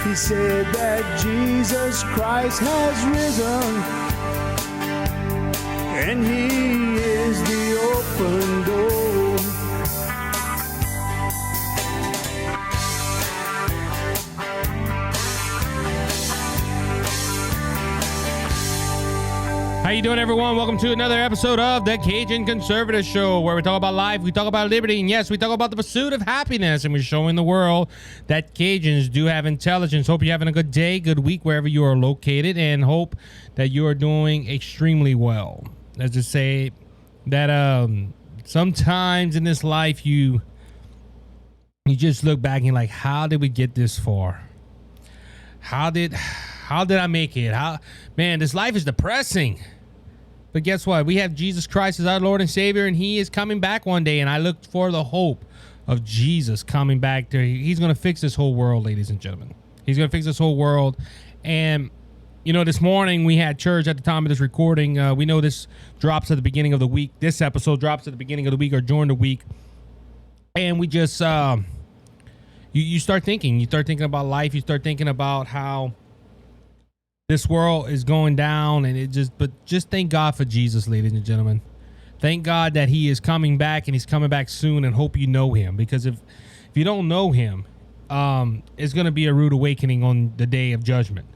He said that Jesus Christ has risen, and he is the open door. How you doing, everyone? Welcome to another episode of the Cajun Conservative Show, where we talk about life, we talk about liberty, and yes, we talk about the pursuit of happiness, and we're showing the world that Cajuns do have intelligence. Hope you're having a good day, good week, wherever you are located, and hope that you are doing extremely well. Let's just say that sometimes in this life, you just look back and you're like, how did we get this far? How did I make it? Man, this life is depressing. But guess what? We have Jesus Christ as our Lord and Savior, and he is coming back one day. And I look for the hope of Jesus coming back. He's going to fix this whole world, ladies and gentlemen. He's going to fix this whole world. And, you know, this morning we had church at the time of this recording. We know this drops at the beginning of the week. This episode drops at the beginning of the week or during the week. And we just, you start thinking. You start thinking about life. You start thinking about how this world is going down, and just thank God for Jesus, ladies and gentlemen. Thank God that he is coming back, and he's coming back soon, and hope you know him, because if you don't know him, it's going to be a rude awakening on the day of judgment.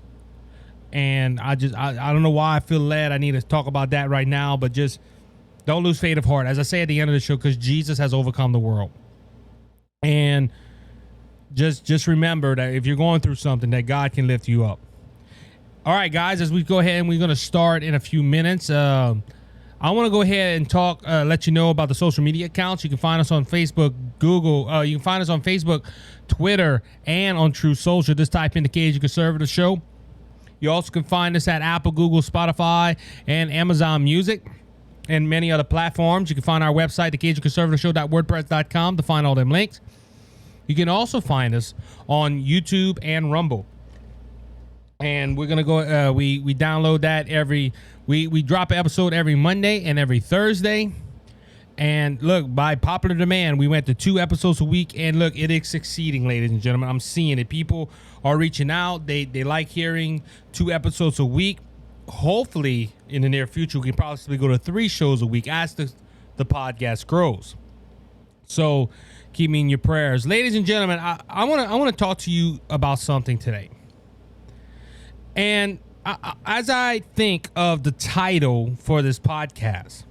And I don't know why I feel led I need to talk about that right now, but just don't lose faith of heart, as I say at the end of the show, because Jesus has overcome the world. And just remember that if you're going through something, that God can lift you up. All right, guys, as we go ahead and we're going to start in a few minutes, I want to go ahead and talk, let you know about the social media accounts. You can find us on Facebook, Google. You can find us on Facebook, Twitter, and on True Social. Just type in the Cajun Conservative Show. You also can find us at Apple, Google, Spotify, and Amazon Music, and many other platforms. You can find our website, thecajunconservativeshow.wordpress.com, to find all them links. You can also find us on YouTube and Rumble. And we're gonna go. We download that we drop an episode every Monday and every Thursday. And look, by popular demand, we went to 2 episodes a week. And look, it is succeeding, ladies and gentlemen. I'm seeing it. People are reaching out. They like hearing 2 episodes a week. Hopefully, in the near future, we can possibly go to 3 shows a week as the podcast grows. So keep me in your prayers, ladies and gentlemen. I want to talk to you about something today. And as I think of the title for this podcast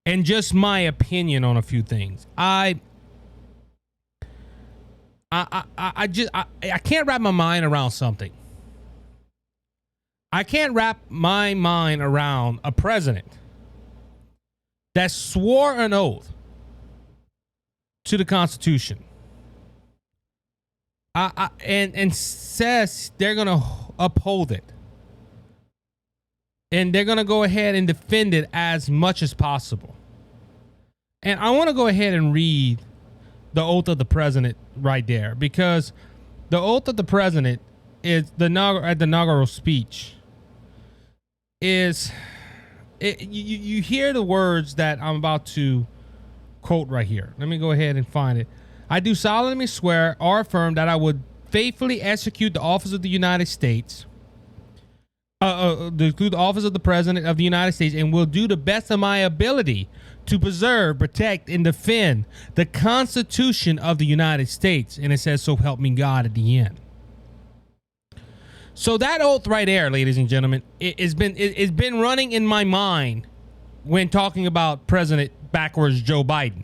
and just my opinion on a few things, I can't wrap my mind around something. I can't wrap my mind around a president that swore an oath to the Constitution. And says they're going to uphold it. And they're going to go ahead and defend it as much as possible. And I want to go ahead and read the oath of the president right there, because the oath of the president is at the inaugural speech is you hear the words that I'm about to quote right here. Let me go ahead and find it. I do solemnly swear or affirm that I would faithfully execute the office of the United States, the office of the President of the United States, and will do the best of my ability to preserve, protect, and defend the Constitution of the United States. And it says, so help me God at the end. So that oath right there, ladies and gentlemen, it's been running in my mind when talking about President backwards Joe Biden.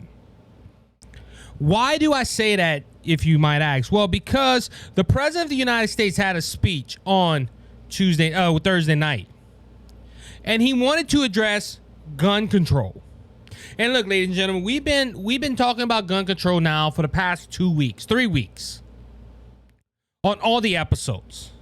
Why do I say that, if you might ask? Well, because the President of the United States had a speech on Thursday night, and he wanted to address gun control. And look, ladies and gentlemen, we've been talking about gun control now for the past 3 weeks on all the episodes.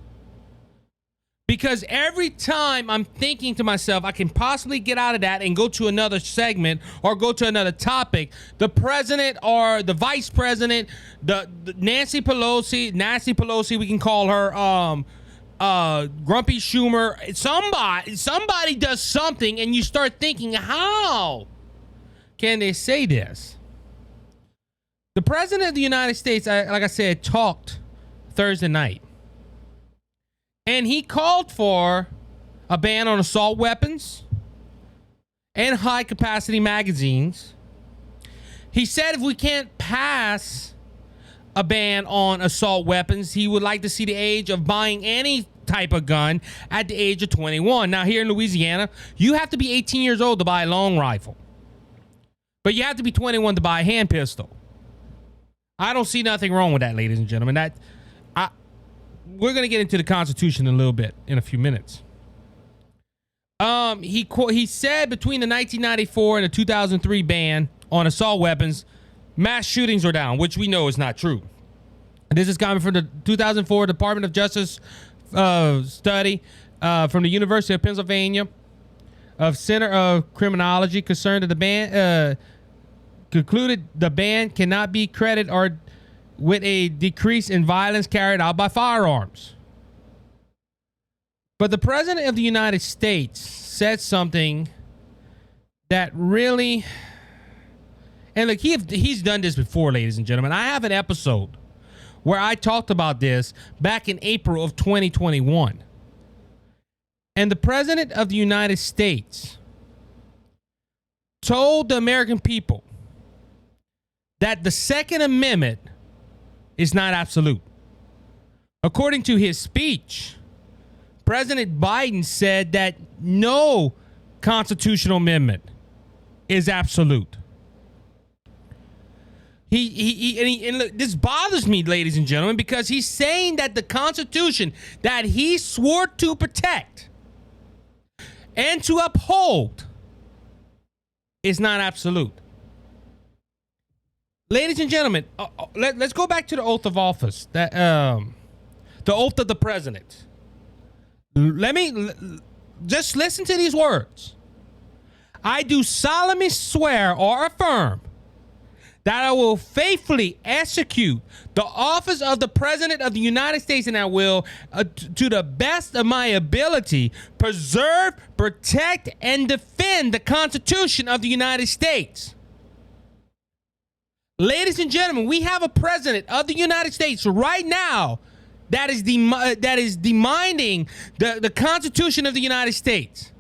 Because every time I'm thinking to myself, I can possibly get out of that and go to another segment or go to another topic, the president or the vice president, the Nancy Pelosi, we can call her, Grumpy Schumer, somebody does something, and you start thinking, how can they say this? The president of the United States, like I said, talked Thursday night. And he called for a ban on assault weapons and high-capacity magazines. He said if we can't pass a ban on assault weapons, he would like to see the age of buying any type of gun at the age of 21. Now, here in Louisiana, you have to be 18 years old to buy a long rifle. But you have to be 21 to buy a hand pistol. I don't see nothing wrong with that, ladies and gentlemen. We're going to get into the Constitution in a little bit, in a few minutes. He said between the 1994 and the 2003 ban on assault weapons, mass shootings are down, which we know is not true. This is coming from the 2004 Department of Justice study from the University of Pennsylvania of Center of Criminology concerned that the ban concluded the ban cannot be credited or with a decrease in violence carried out by firearms. But the President of the United States said something that really, and look, he's done this before, ladies and gentlemen. I have an episode where I talked about this back in April of 2021. And the President of the United States told the American people that the Second Amendment is not absolute. According to his speech, President Biden said that no constitutional amendment is absolute. And look, this bothers me, ladies and gentlemen, because he's saying that the Constitution that he swore to protect and to uphold is not absolute. Ladies and gentlemen, let's go back to the oath of office, that the oath of the president. Let me just listen to these words. I do solemnly swear or affirm that I will faithfully execute the office of the President of the United States, and I will, to the best of my ability, preserve, protect, and defend the Constitution of the United States. Ladies and gentlemen, we have a President of the United States right now that is demanding the Constitution of the United States.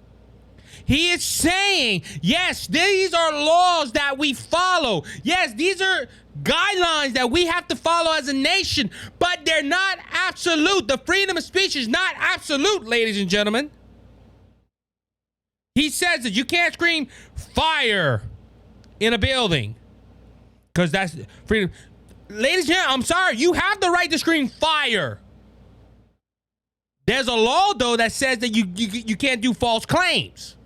He is saying, yes, these are laws that we follow. Yes, these are guidelines that we have to follow as a nation, but they're not absolute. The freedom of speech is not absolute, ladies and gentlemen. He says that you can't scream fire in a building because that's freedom. Ladies and gentlemen, I'm sorry, you have the right to scream fire. There's a law, though, that says that you can't do false claims.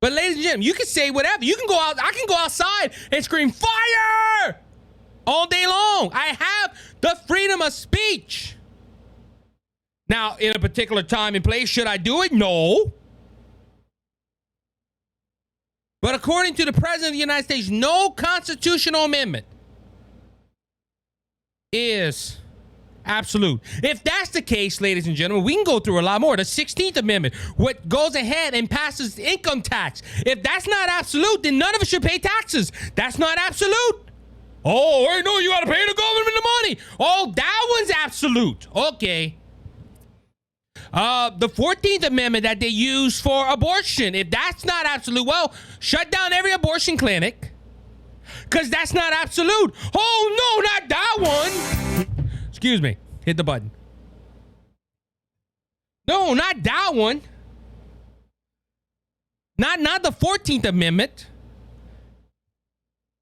But ladies and gentlemen, you can say whatever. You can go out. I can go outside and scream fire all day long. I have the freedom of speech. Now, in a particular time and place, should I do it? No. But according to the President of the United States, no constitutional amendment is absolute. If that's the case, ladies and gentlemen, we can go through a lot more. The 16th Amendment, what goes ahead and passes income tax. If that's not absolute, then none of us should pay taxes. That's not absolute. Oh, wait, no, you got to pay the government the money. Oh, that one's absolute. Okay. The 14th Amendment that they use for abortion, if that's not absolute, well, shut down every abortion clinic, because that's not absolute. Oh, no, not that one. Excuse me. Hit the button. No, not that one. Not the 14th Amendment.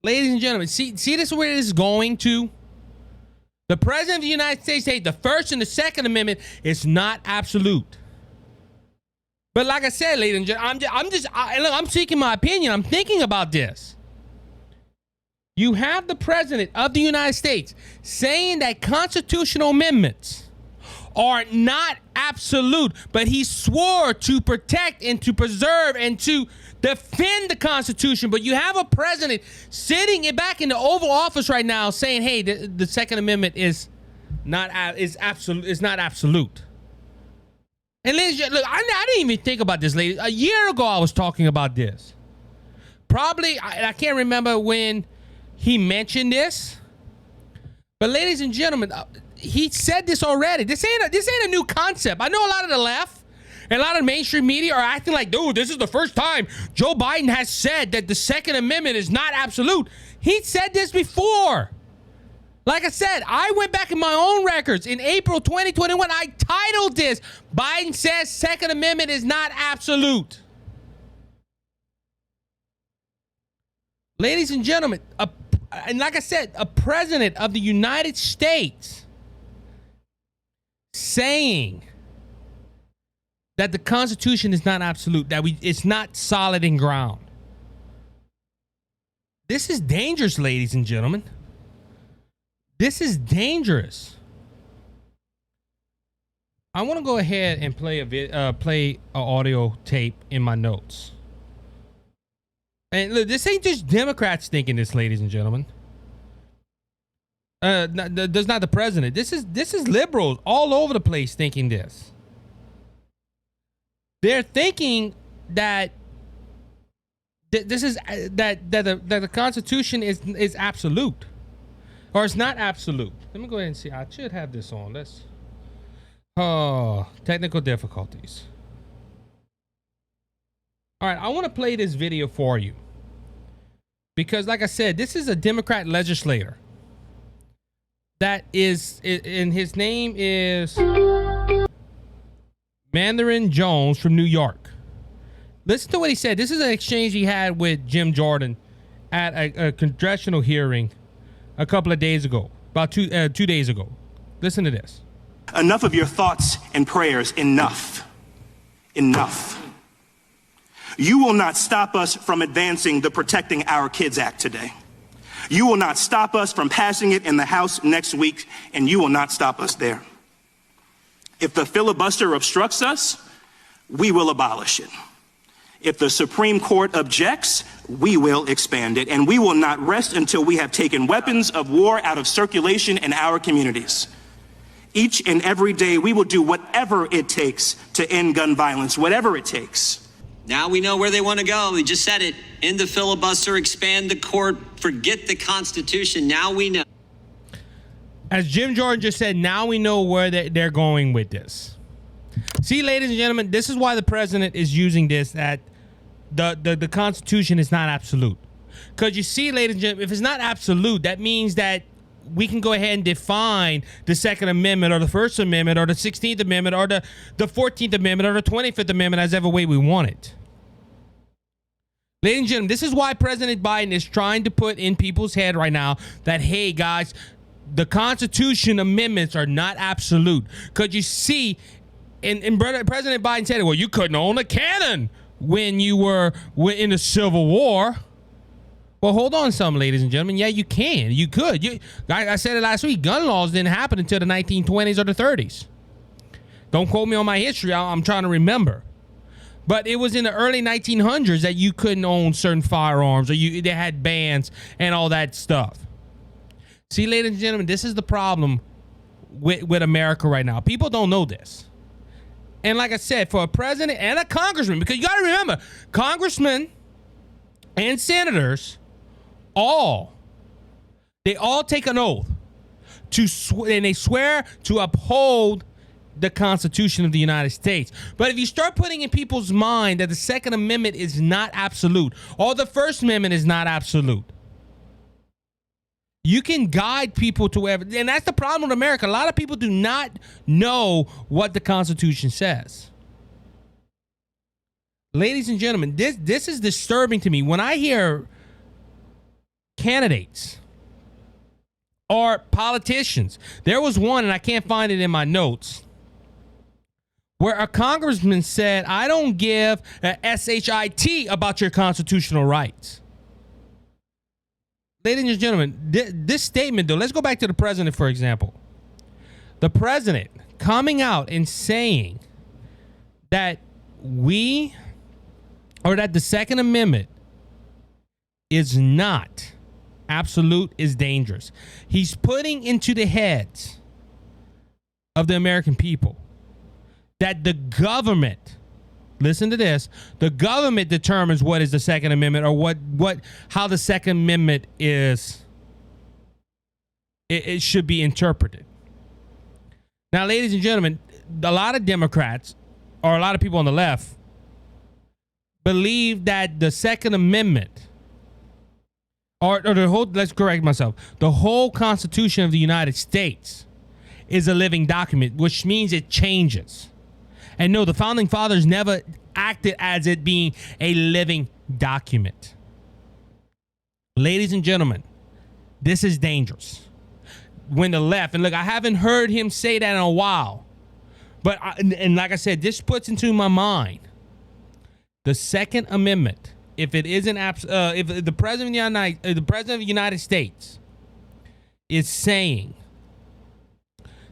Ladies and gentlemen, see this is where it is going to. The President of the United States said the First and the Second Amendment is not absolute. But like I said, ladies and gentlemen, I'm seeking my opinion. I'm thinking about this. You have the President of the United States saying that constitutional amendments are not absolute, but he swore to protect and to preserve and to defend the Constitution. But you have a president sitting back in the Oval Office right now saying, hey, the Second Amendment is not absolute. And ladies, look, I didn't even think about this, ladies. A year ago, I was talking about this. Probably, I can't remember when he mentioned this, But ladies and gentlemen, he said this already. This ain't a new concept. I know a lot of the left and a lot of mainstream media are acting like, dude, this is the first time Joe Biden has said that the Second Amendment is not absolute. He said this before. Like I said, I went back in my own records. In April 2021, I titled this, Biden says Second Amendment is not absolute. Ladies and gentlemen, and like I said, a president of the United States saying that the Constitution is not absolute, that it's not solid in ground. This is dangerous, ladies and gentlemen. This is dangerous. I want to go ahead and play an audio tape in my notes. And look, this ain't just Democrats thinking this, ladies and gentlemen. There's not the president. This is liberals all over the place thinking this. They're thinking that this is that the Constitution is absolute, or it's not absolute. Let me go ahead and see. I should have this on. Technical difficulties. All right, I want to play this video for you because, like I said, this is a Democrat legislator that is, and his name is Mandarin Jones from New York. Listen to what he said. This is an exchange he had with Jim Jordan at a congressional hearing a couple of days ago, about 2 days ago. Listen to this. Enough of your thoughts and prayers. Enough. Enough. You will not stop us from advancing the Protecting Our Kids Act today. You will not stop us from passing it in the House next week, and you will not stop us there. If the filibuster obstructs us, we will abolish it. If the Supreme Court objects, we will expand it, and we will not rest until we have taken weapons of war out of circulation in our communities. Each and every day, we will do whatever it takes to end gun violence, whatever it takes. Now we know where they want to go. They just said it. End the filibuster, expand the court, forget the Constitution. Now we know. As Jim Jordan just said, now we know where they're going with this. See, ladies and gentlemen, this is why the president is using this, that the Constitution is not absolute. Because you see, ladies and gentlemen, if it's not absolute, that means that we can go ahead and define the Second Amendment or the First Amendment or the 16th Amendment or the 14th Amendment or the 25th Amendment as ever way we want it. Ladies and gentlemen, this is why President Biden is trying to put in people's head right now that, hey, guys, the Constitution amendments are not absolute. Because you see, and President Biden said, well, you couldn't own a cannon when you were in the Civil War. Well, hold on some, ladies and gentlemen. Yeah, you can. You could. I said it last week. Gun laws didn't happen until the 1920s or the 30s. Don't quote me on my history. I'm trying to remember. But it was in the early 1900s that you couldn't own certain firearms, or they had bans and all that stuff. See, ladies and gentlemen, this is the problem with America right now. People don't know this. And like I said, for a president and a congressman, because you got to remember, congressmen and senators, they all take an oath and they swear to uphold the Constitution of the United States. But if you start putting in people's mind that the Second Amendment is not absolute, or the First Amendment is not absolute, you can guide people to wherever. And that's the problem with America. A lot of people do not know what the Constitution says. Ladies and gentlemen, this is disturbing to me. When I hear candidates or politicians, there was one, and I can't find it in my notes, where a congressman said, I don't give a shit about your constitutional rights. Ladies and gentlemen, this statement, though, let's go back to the president, for example. The president coming out and saying that the Second Amendment is not absolute, is dangerous. He's putting into the heads of the American people that the government, listen to this, the government determines what is the Second Amendment, or how the Second Amendment is it should be interpreted. Now, ladies and gentlemen, a lot of Democrats or a lot of people on the left believe that the Second Amendment or the whole, let's correct myself, the whole Constitution of the United States is a living document, which means it changes. And no, the Founding Fathers never acted as it being a living document. Ladies and gentlemen, this is dangerous. When the left, and look, I haven't heard him say that in a while, but and like I said, this puts into my mind the Second Amendment. If it isn't, if the president of the United States is saying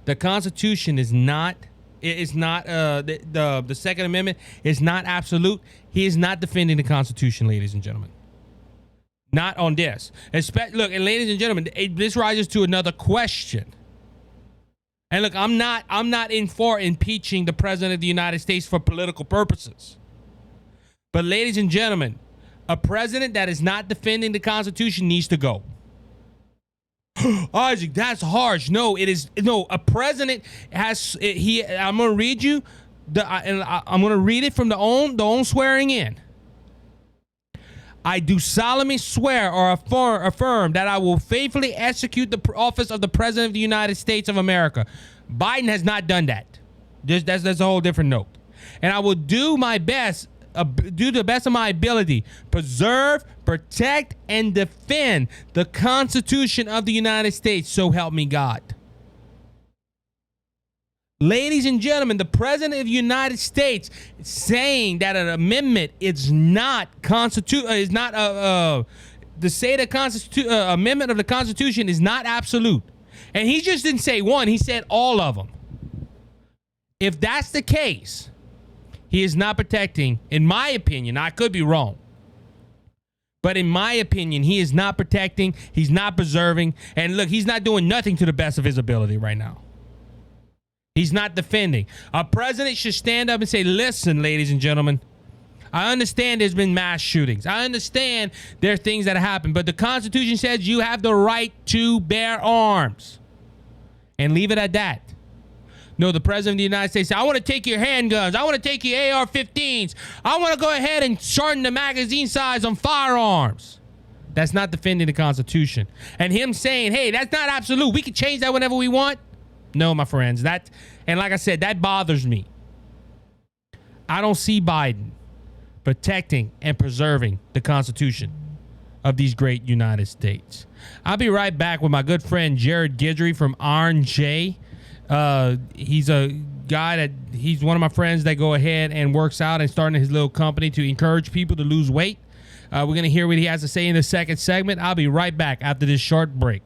the Constitution is not, the Second Amendment is not absolute, he is not defending the Constitution, ladies and gentlemen. Not on this. Look, and ladies and gentlemen, this rises to another question. And look, I'm not in for impeaching the president of the United States for political purposes. But ladies and gentlemen, a president that is not defending the Constitution needs to go. Isaac, that's harsh. No, it is no. A president has I'm gonna read you I'm gonna read it from the own swearing in. I do solemnly swear or affirm that I will faithfully execute the office of the President of the United States of America. Biden has not done that. That's a whole different note. And I will do my best, do the best of my ability, preserve, protect, and defend the Constitution of the United States. So help me God. Ladies and gentlemen, the President of the United States saying that an amendment is not the amendment of the Constitution is not absolute. And he just didn't say one, he said all of them. If that's the case, he is not protecting, in my opinion, I could be wrong, but in my opinion, he is not protecting, he's not preserving, and look, he's not doing nothing to the best of his ability right now. He's not defending. A president should stand up and say, listen, ladies and gentlemen, I understand there's been mass shootings. I understand there are things that happen, but the Constitution says you have the right to bear arms. And leave it at that. No, the President of the United States said, I want to take your handguns. I want to take your AR-15s. I want to go ahead and shorten the magazine size on firearms. That's not defending the Constitution. And him saying, hey, that's not absolute. We can change that whenever we want. No, my friends, and like I said, that bothers me. I don't see Biden protecting and preserving the Constitution of these great United States. I'll be right back with my good friend Jared Guidry from R&J. He's a guy he's one of my friends that go ahead and works out and starting his little company to encourage people to lose weight. We're going to hear what he has to say in the second segment. I'll be right back after this short break.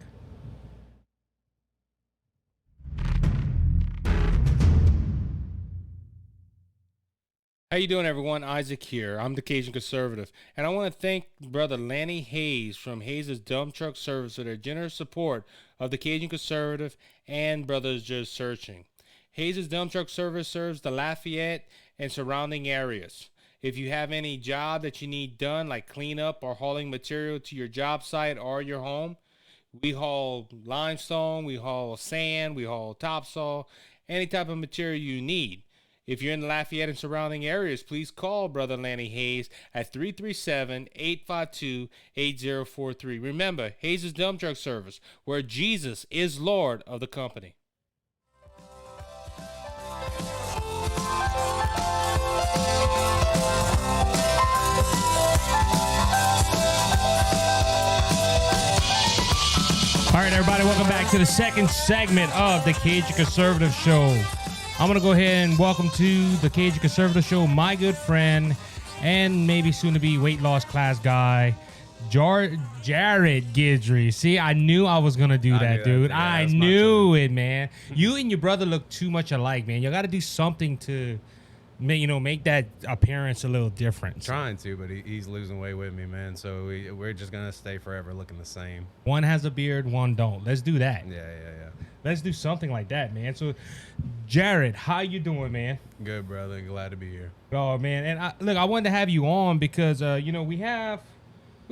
How you doing, everyone? Isaac here. I'm the Cajun Conservative, and I want to thank Brother Lanny Hayes from Hayes' Dump Truck Service for their generous support of the Cajun Conservative and Brothers Just Searching. Hayes' Dump Truck Service serves the Lafayette and surrounding areas. If you have any job that you need done, like cleanup or hauling material to your job site or your home, we haul limestone, we haul sand, we haul topsoil, any type of material you need. If you're in the Lafayette and surrounding areas, please call Brother Lanny Hayes at 337-852-8043. Remember, Hayes' Dump Truck Service, where Jesus is Lord of the company. All right, everybody, welcome back to the second segment of the Cajun Conservative Show. I'm going to go ahead and welcome to the Cajun Conservative Show my good friend and maybe soon to be weight loss class guy, Jared Guidry. See, I knew I was going to do that, dude. I knew it, man. You and your brother look too much alike, man. You got to do something to make that appearance a little different. I'm trying to, but he's losing weight with me, man. So we're just going to stay forever looking the same. One has a beard, one don't. Let's do that. Yeah. Let's do something like that, man. So, Jared, how you doing, man? Good, brother. Glad to be here. Oh, man. And I wanted to have you on because, we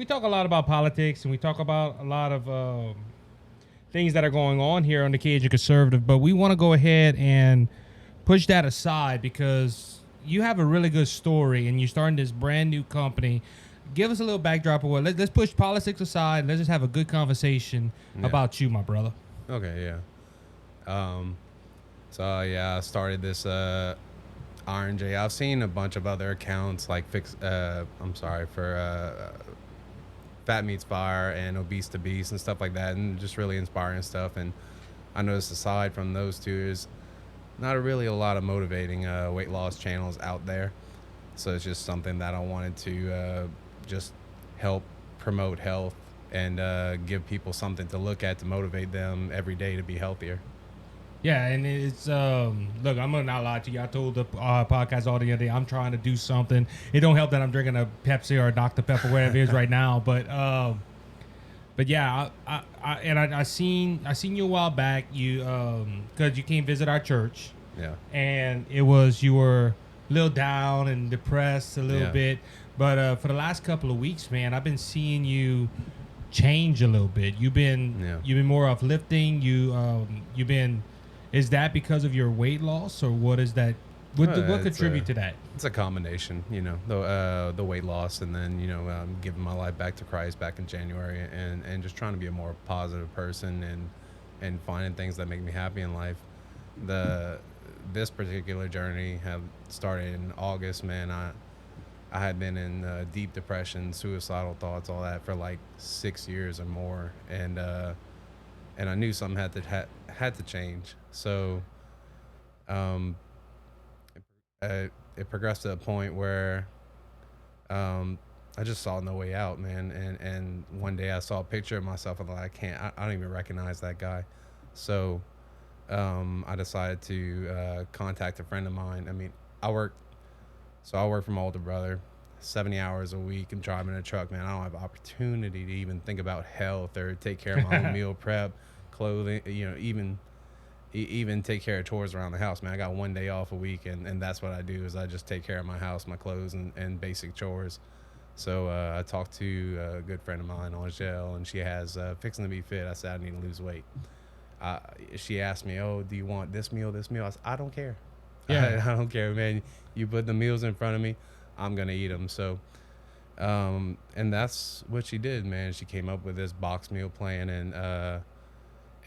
talk a lot about politics and we talk about a lot of things that are going on here on the Cajun Conservative, but we want to go ahead and push that aside because you have a really good story and you're starting this brand new company. Give us a little backdrop of what. Let's push politics aside. Let's just have a good conversation about you, my brother. Okay, yeah. So yeah, I started this R&J. I've seen a bunch of other accounts like Fat Meets Fire and Obese to Beast and stuff like that, and just really inspiring stuff. And I noticed aside from those two, there's not really a lot of motivating weight loss channels out there. So it's just something that I wanted to just help promote health and give people something to look at to motivate them every day to be healthier. Yeah, and it's look, I'm gonna not lie to you. I told the podcast all the other day I'm trying to do something. It don't help that I'm drinking a Pepsi or a Dr. Pepper, whatever it is right now. But yeah, I seen you a while back. You because you came visit our church. Yeah. And it was you were a little down and depressed a little bit. But for the last couple of weeks, man, I've been seeing you change a little bit. You've been more uplifting. You've been. Is that because of your weight loss, or what is that? What contribute to that? It's a combination, the weight loss, and then giving my life back to Christ back in January, and just trying to be a more positive person and finding things that make me happy in life. This particular journey have started in August, man. I had been in deep depression, suicidal thoughts, all that for like 6 years or more, and I knew something had to change. So it progressed to a point where I just saw no way out, man. And one day I saw a picture of myself and I don't even recognize that guy. So I decided to contact a friend of mine. I mean, I work for my older brother, 70 hours a week. I'm driving a truck, man. I don't have opportunity to even think about health or take care of my own meal prep, clothing, even take care of chores around the house, man. I got one day off a week, and that's what I do is I just take care of my house, my clothes, and basic chores. So I talked to a good friend of mine, Angel, and she has Fixing to Be Fit. I said I need to lose weight. She asked me, "Oh, do you want this meal, this meal?" I said, "I don't care. Yeah, I don't care, man. You put the meals in front of me, I'm gonna eat them." So, and that's what she did, man. She came up with this box meal plan,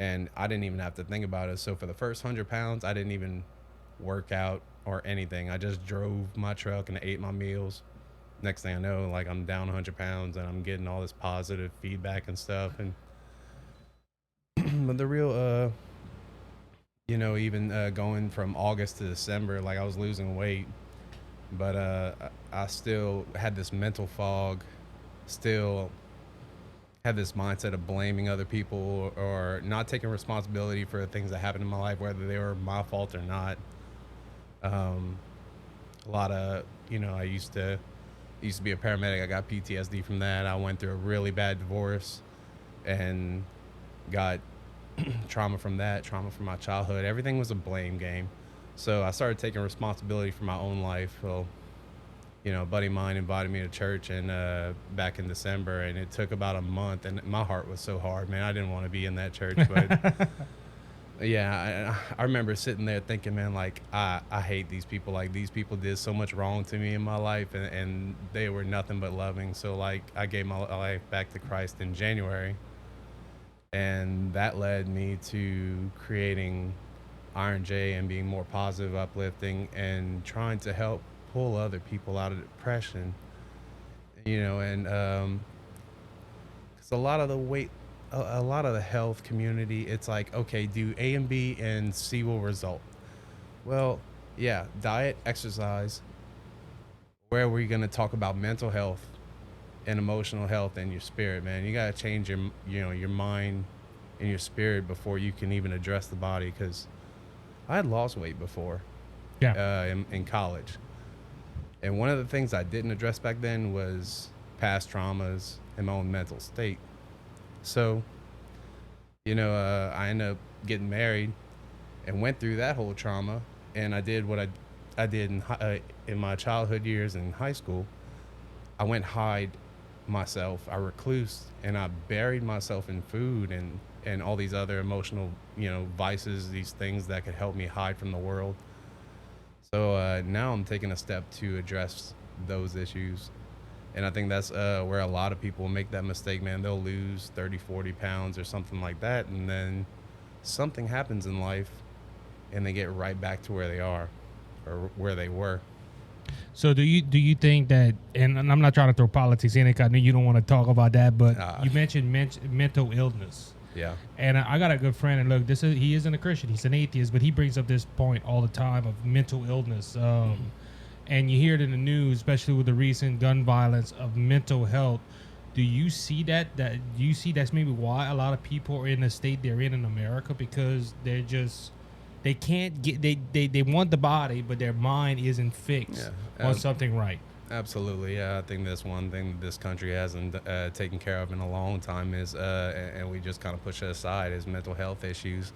and I didn't even have to think about it. So for the first 100 pounds, I didn't even work out or anything. I just drove my truck and ate my meals. Next thing I know, like I'm down 100 pounds and I'm getting all this positive feedback and stuff. And but the real, even going from August to December, like I was losing weight, but I still had this mental fog, still had this mindset of blaming other people or not taking responsibility for things that happened in my life, whether they were my fault or not. A lot of, I used to be a paramedic. I got PTSD from that. I went through a really bad divorce and got trauma from that, trauma from my childhood. Everything was a blame game. So I started taking responsibility for my own life. Well, a buddy of mine invited me to church and back in December, and it took about a month, and my heart was so hard, man. I didn't want to be in that church, but yeah, I remember sitting there thinking, man, like I hate these people. Like these people did so much wrong to me in my life, and they were nothing but loving. So like I gave my life back to Christ in January, and that led me to creating Iron J and being more positive, uplifting, and trying to help pull other people out of depression, and because a lot of the health community, it's like, okay, do A and B and C will result. Well, yeah, diet, exercise. Where are we going to talk about mental health and emotional health and your spirit, man? You got to change your mind and your spirit before you can even address the body, because I had lost weight before in college. And one of the things I didn't address back then was past traumas and my own mental state. So, I ended up getting married and went through that whole trauma. And I did what I did in my childhood years in high school. I went hide myself. I reclused and I buried myself in food and and all these other emotional, vices, these things that could help me hide from the world. So now I'm taking a step to address those issues. And I think that's where a lot of people make that mistake, man. They'll lose 30, 40 pounds or something like that. And then something happens in life and they get right back to where they are or where they were. So do you think that, and I'm not trying to throw politics in it, 'cause I know you don't want to talk about that, but you mentioned mental illness. Yeah. And I got a good friend, and look, he isn't a Christian, he's an atheist, but he brings up this point all the time of mental illness. And you hear it in the news, especially with the recent gun violence, of mental health. Do you see that? Do you see that's maybe why a lot of people are in the state they're in America, because they can't get, they want the body, but their mind isn't fixed on something right. Absolutely, yeah. I think that's one thing that this country hasn't taken care of in a long time is, and we just kind of push it aside, is mental health issues,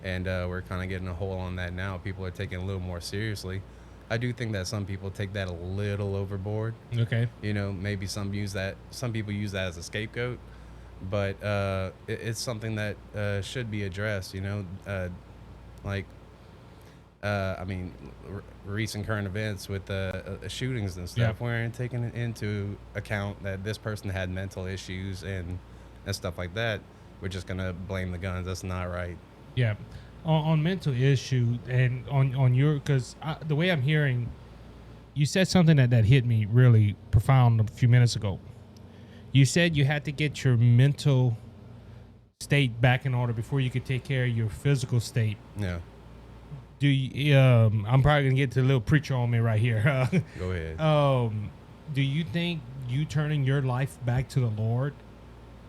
and we're kind of getting a hold on that now. People are taking it a little more seriously. I do think that some people take that a little overboard. Okay. Maybe some people use that as a scapegoat, but it's something that should be addressed. Recent current events with shootings and stuff, we aren't taking into account that this person had mental issues and stuff like that. We're just gonna blame the guns. That's not right. Yeah. On mental issue and on your, because the way I'm hearing, you said something that hit me really profound a few minutes ago. You said you had to get your mental state back in order before you could take care of your physical state. Yeah. Do you, I'm probably gonna get to a little preacher on me right here. Go ahead. Do you think you turning your life back to the Lord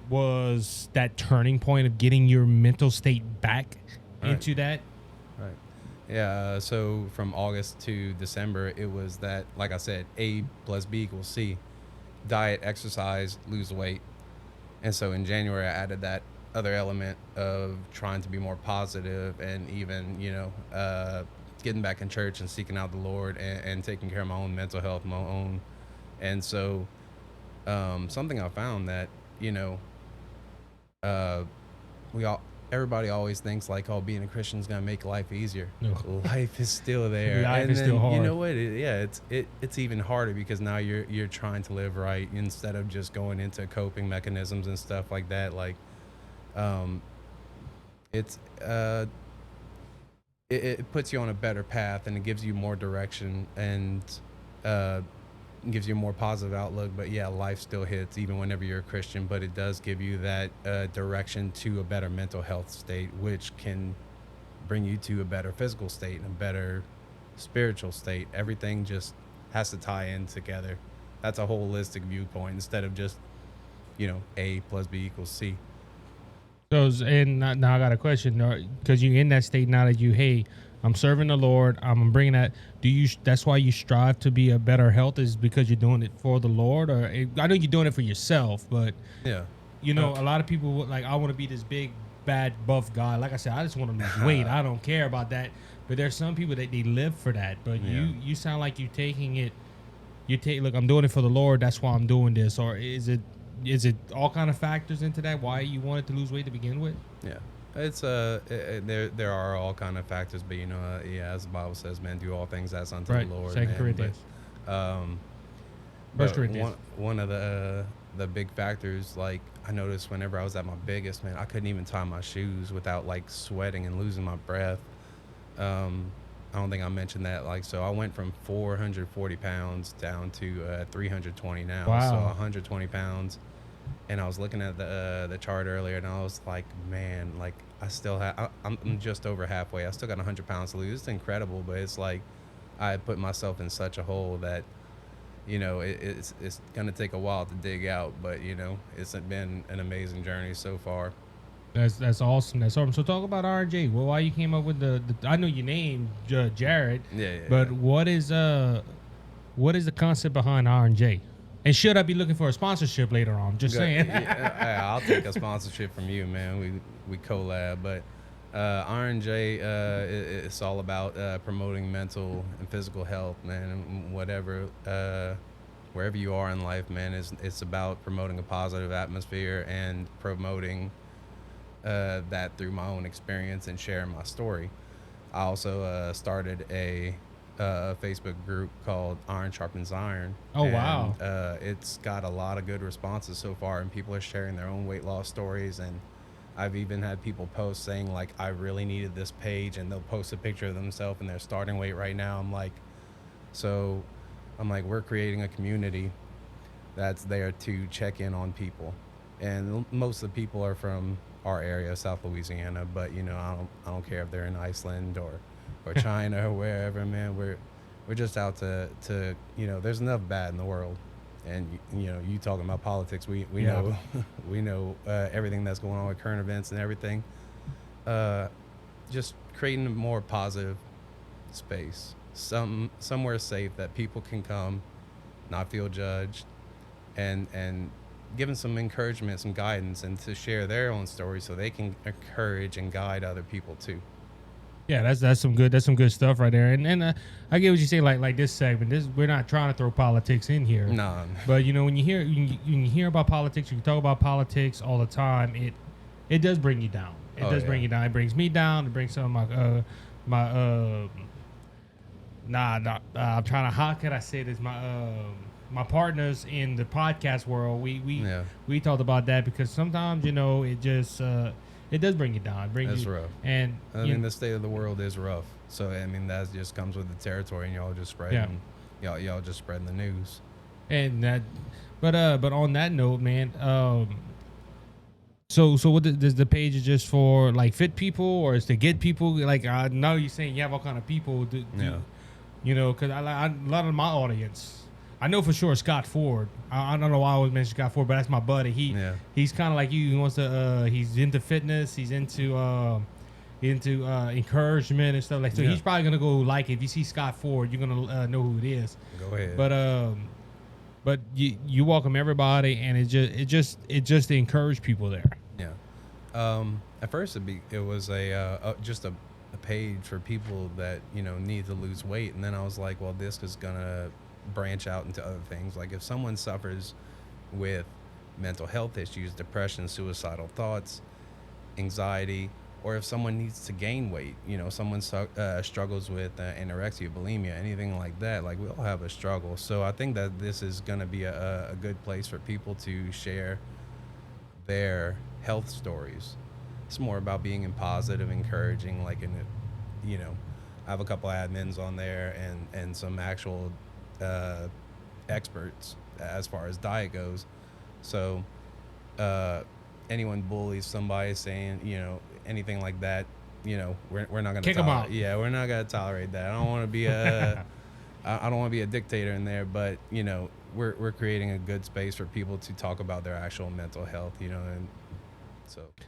was that turning point of getting your mental state back into that? Right. Yeah. So from August to December, it was that, like I said, A plus B equals C. Diet, exercise, lose weight. And so in January, I added that other element of trying to be more positive and even, getting back in church and seeking out the Lord and taking care of my own mental health, my own. And so something I found that, everybody always thinks like, oh, being a Christian is going to make life easier. No. Life is still there. Life is still hard. You know what? It's even harder because now you're trying to live right instead of just going into coping mechanisms and stuff like that. Like, it puts you on a better path and it gives you more direction and gives you a more positive outlook. But yeah, life still hits even whenever you're a Christian, but it does give you that direction to a better mental health state, which can bring you to a better physical state and a better spiritual state. Everything just has to tie in together. That's a holistic viewpoint instead of just, A plus B equals C. So, and now I got a question, because you're in that state now that I'm serving the Lord, I'm bringing that. That's why you strive to be a better health, is because you're doing it for the Lord? Or I know you're doing it for yourself, but yeah, a lot of people like, I want to be this big, bad, buff guy. Like I said, I just want to lose weight. I don't care about that. But there's some people that they live for that. But you sound like you're taking it. Look, I'm doing it for the Lord. That's why I'm doing this. Or is it all kind of factors into that? Why you wanted to lose weight to begin with? Yeah. It's there are all kind of factors, but as the Bible says, man, do all things as unto the Lord. 2 Corinthians. But, Corinthians. One of the big factors, like I noticed whenever I was at my biggest, man, I couldn't even tie my shoes without like sweating and losing my breath. I don't think I mentioned that. Like, so I went from 440 pounds down to 320 now. Wow. So 120 pounds. And I was looking at the chart earlier, and I was like, man, like I still have, I'm just over halfway. I still got 100 pounds to lose. It's incredible, but it's like I put myself in such a hole that, it's gonna take a while to dig out. But it's been an amazing journey so far. That's awesome. That's awesome. So talk about R&J. Well, why you came up with the I know your name, Jared. Yeah. But what is the concept behind R&J? And should I be looking for a sponsorship later on? Just saying. Yeah, I'll take a sponsorship from you, man. We collab, but R&J, it's all about promoting mental and physical health, man. And whatever, wherever you are in life, man, it's about promoting a positive atmosphere and promoting that through my own experience and sharing my story. I also started a Facebook group called Iron Sharpens Iron. Oh, wow. It's got a lot of good responses so far, and people are sharing their own weight loss stories. And I've even had people post saying like, I really needed this page, and they'll post a picture of themselves and their starting weight right now. I'm like, we're creating a community that's there to check in on people. And most of the people are from our area, South Louisiana, but I don't care if they're in Iceland or China or wherever, man. We're just out to there's enough bad in the world. And you talking about politics, we know we know everything that's going on with current events and everything. Just creating a more positive space, somewhere safe that people can come, not feel judged, and given some encouragement, some guidance, and to share their own stories so they can encourage and guide other people too. Yeah, that's some good stuff right there. And I get what you say. Like this segment, we're not trying to throw politics in here. No. But when you hear about politics, you can talk about politics all the time. It does bring you down. It does bring you down. It brings me down. It brings some of I'm trying to. How can I say this? My partners in the podcast world, we talked about that because sometimes it just it does bring you down. That's rough. And the state of the world is rough. So that just comes with the territory, and y'all just spreading y'all just spreading the news. And that, but on that note, man, so what does the page is just for like fit people, or is to get people? Like I know you're saying you have all kind of people. Because a lot of my audience. I know for sure Scott Ford. I don't know why I always mention Scott Ford, but that's my buddy. He's kind of like you. He wants to. He's into fitness. He's into encouragement and stuff like. So he's probably gonna go like if you see Scott Ford, you're gonna know who it is. Go ahead. But you welcome everybody, and it just to encourage people there. Yeah. At first it was just a page for people that need to lose weight, and then I was like, well, this is gonna branch out into other things. Like if someone suffers with mental health issues, depression, suicidal thoughts, anxiety, or if someone needs to gain weight, someone struggles with anorexia, bulimia, anything like that, like we all have a struggle. So I think that this is going to be a good place for people to share their health stories. It's more about being positive, encouraging, like I have a couple admins on there and some actual experts as far as diet goes. So anyone bullies somebody saying anything like that, we're not gonna kick them out. Yeah, we're not gonna tolerate that. I don't want to be I don't want to be a dictator in there, but we're creating a good space for people to talk about their actual mental health, and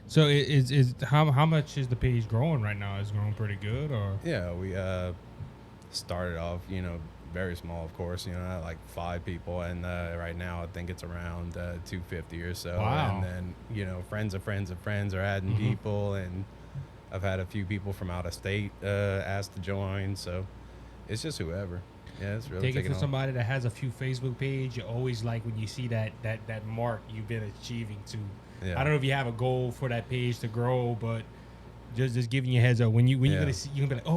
so is how much is the page growing right now? Is it growing pretty good, or? Yeah, we started off very small, of course, at like 5 people, and right now I think it's around 250 or so. Wow. And then friends of friends of friends are adding people, and I've had a few people from out of state asked to join, so it's just whoever. Yeah, it's really take it for off. somebody that has a few Facebook page. You always like when you see that mark you've been achieving to. Yeah. I don't know if you have a goal for that page to grow, but just giving you a heads up when you're gonna see, you're gonna be like,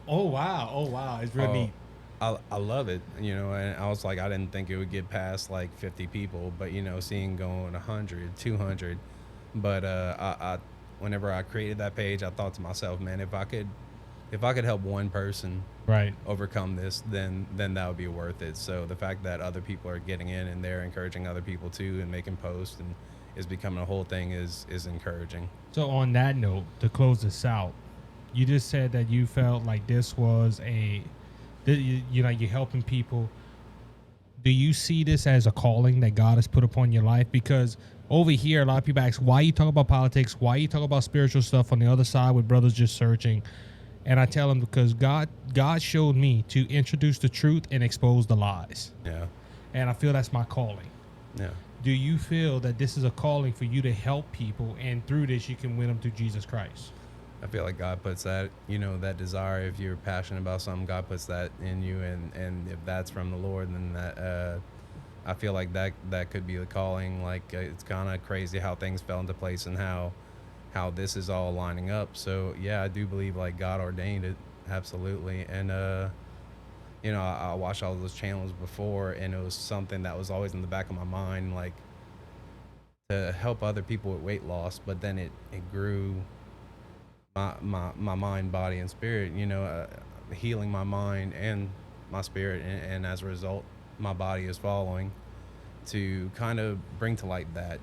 oh wow, it's real neat. I love it, and I was like, I didn't think it would get past like 50 people, but seeing going 100, 200, but I whenever I created that page, I thought to myself, man, if I could help one person overcome this, then that would be worth it. So the fact that other people are getting in and they're encouraging other people too and making posts and is becoming a whole thing is encouraging. So on that note, to close this out, you just said that you felt like this was you're helping people. Do you see this as a calling that God has put upon your life? Because over here, a lot of people ask, why you talk about politics? Why you talk about spiritual stuff on the other side with brothers just searching? And I tell them because God showed me to introduce the truth and expose the lies. Yeah. And I feel that's my calling. Yeah. Do you feel that this is a calling for you to help people, and through this you can win them to Jesus Christ? I feel like God puts that, that desire. If you're passionate about something, God puts that in you, and if that's from the Lord, then that I feel like that could be the calling. Like it's kind of crazy how things fell into place and how how this is all lining up. So yeah, I do believe like God ordained it, absolutely. And you know, I watched all those channels before, and it was something that was always in the back of my mind, like to help other people with weight loss. But then it grew my mind, body, and spirit. You know, healing my mind and my spirit, and as a result, my body is following to kind of bring to light that.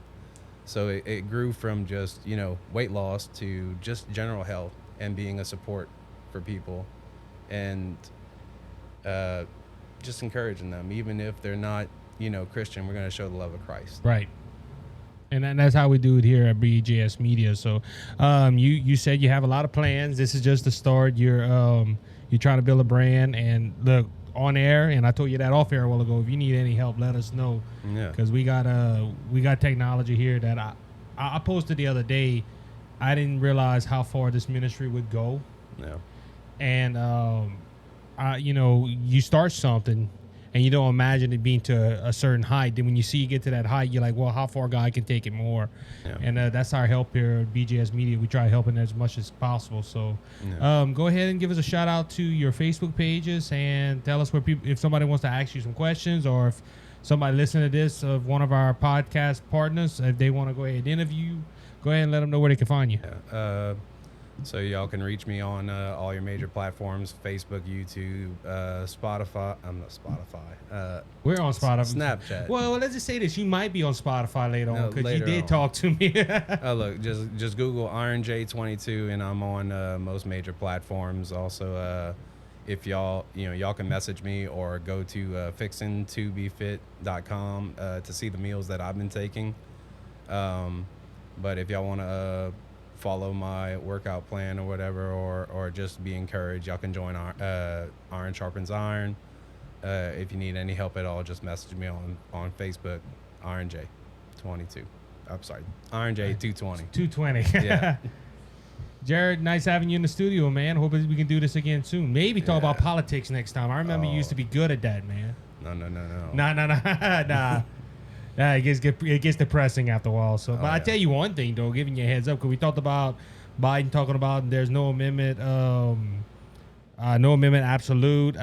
So it grew from just, you know, weight loss to just general health and being a support for people, and just encouraging them, even if they're not, you know, Christian. We're going to show the love of Christ. Right. And that's how we do it here at BGS Media. So you said you have a lot of plans. This is just the start. You're trying to build a brand, and look, on air, and I told you that off air a while ago, if you need any help, let us know. Yeah. Because we got technology here that I posted the other day. I didn't realize how far this ministry would go. Yeah. And you know, you start something and you don't imagine it being to a certain height. Then when you see you get to that height, you're like, well, how far God can take it more. Yeah. And that's our help here at BGS Media. We try helping as much as possible. So go ahead and give us a shout out to your Facebook pages and tell us where people, if somebody wants to ask you some questions, or if somebody listening to this of one of our podcast partners, if they want to go ahead and interview, go ahead and let them know where they can find you. Yeah. So y'all can reach me on all your major platforms: Facebook, YouTube, Spotify. I'm not Spotify. We're on Spotify. Snapchat. Well, let's just say this: you might be on Spotify later on, because you later did on. talk to me. Look, just Google IronJ22, and I'm on most major platforms. Also, if y'all can message me or go to fixingtobefit.com to see the meals that I've been taking. But if y'all want to follow my workout plan or whatever, or just be encouraged, y'all can join Iron Sharpens Iron. If you need any help at all, just message me on Facebook, IronJ22. I'm sorry, IronJ220. 220. Yeah. Jared, nice having you in the studio, man. Hope we can do this again soon. Maybe talk about politics next time. I remember you used to be good at that, man. No. Nah. It gets depressing after a while. So, but I tell you one thing though, giving you a heads up, because we talked about Biden talking about there's no amendment, absolute.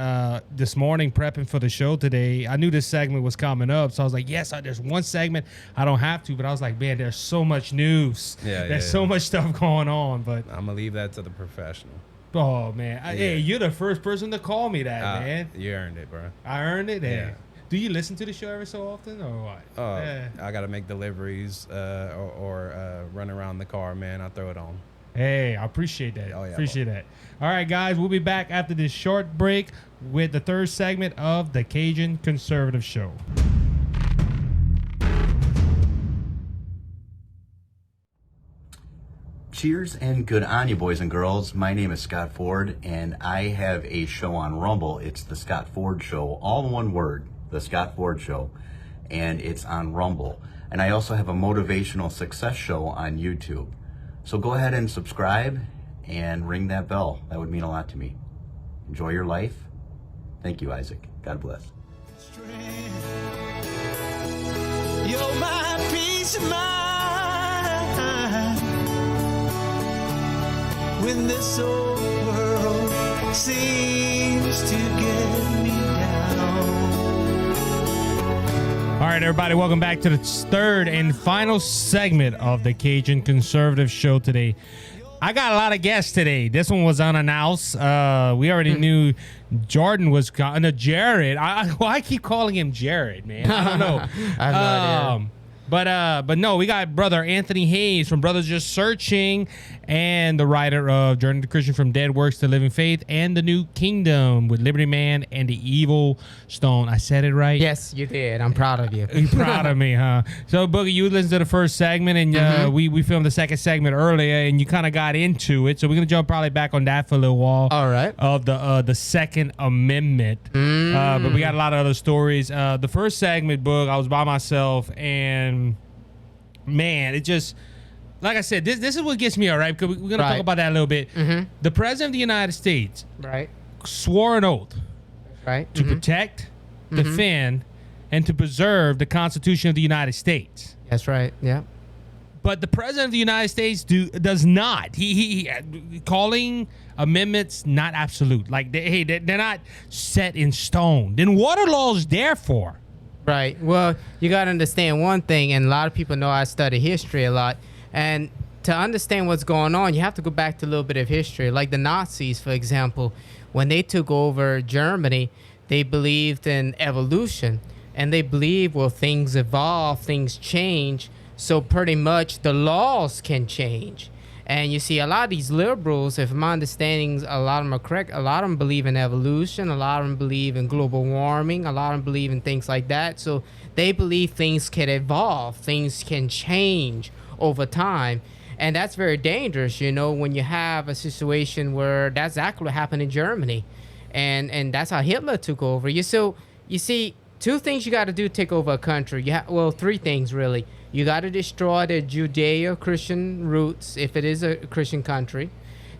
This morning, prepping for the show today, I knew this segment was coming up, so I was like, yes, there's one segment I don't have to, but I was like, man, there's so much news. There's so much stuff going on, but I'm gonna leave that to the professional. Oh man, hey, you're the first person to call me that, man. You earned it, bro. I earned it. Yeah. Do you listen to the show every so often, or what? I gotta make deliveries or run around the car, man. I throw it on. Hey, I appreciate that. Oh, yeah, appreciate that. All right, guys, we'll be back after this short break with the third segment of the Cajun Conservative Show. Cheers and good on you, boys and girls. My name is Scott Ford, and I have a show on Rumble. It's the Scott Ford Show, all in one word, the Scott Ford Show, and it's on Rumble. And I also have a motivational success show on YouTube. So go ahead and subscribe and ring that bell. That would mean a lot to me. Enjoy your life. Thank you, Isaac. God bless. You're my peace of mind when this old world seems to get me down. All right, everybody, welcome back to the third and final segment of the Cajun Conservative Show today. I got a lot of guests today. This one was unannounced. We already knew Jordan was Jared. I keep calling him Jared, man. I don't know. I have no idea. But no, we got brother Anthony Hayes from Brothers Just Searching, and the writer of Judeo Christian From Dead Works to Living Faith, and The New Kingdom with Liberty Man and the Evil Stone. I said it right? Yes, you did. I'm proud of you. You're proud of me, huh? So, Boogie, you listened to the first segment, and we filmed the second segment earlier, and you kind of got into it. So we're gonna jump probably back on that for a little while. All right. Of the Second Amendment, but we got a lot of other stories. The first segment, Boog, I was by myself, and man, it just, like I said, this is what gets me all right, because we're gonna talk about that a little bit. The president of the United States, Right. swore an oath Right. to protect, defend, and to preserve the Constitution of the United States. That's right. Yeah. But the president of the United States does not. He calling amendments not absolute. Like they're not set in stone. Then what are laws there for? Right. Well, you got to understand one thing, and a lot of people know I study history a lot. And to understand what's going on, you have to go back to a little bit of history. Like the Nazis, for example, when they took over Germany, they believed in evolution. And they believed, well, things evolve, things change. So pretty much the laws can change. And you see a lot of these liberals, if my understandings, a lot of them are correct, a lot of them believe in evolution, a lot of them believe in global warming, a lot of them believe in things like that. So they believe things can evolve, things can change over time. And that's very dangerous, you know, when you have a situation where that's exactly what happened in Germany. And that's how Hitler took over. You see, two things you got to do to take over a country. Well, three things, really. You got to destroy the Judeo Christian roots, if it is a Christian country.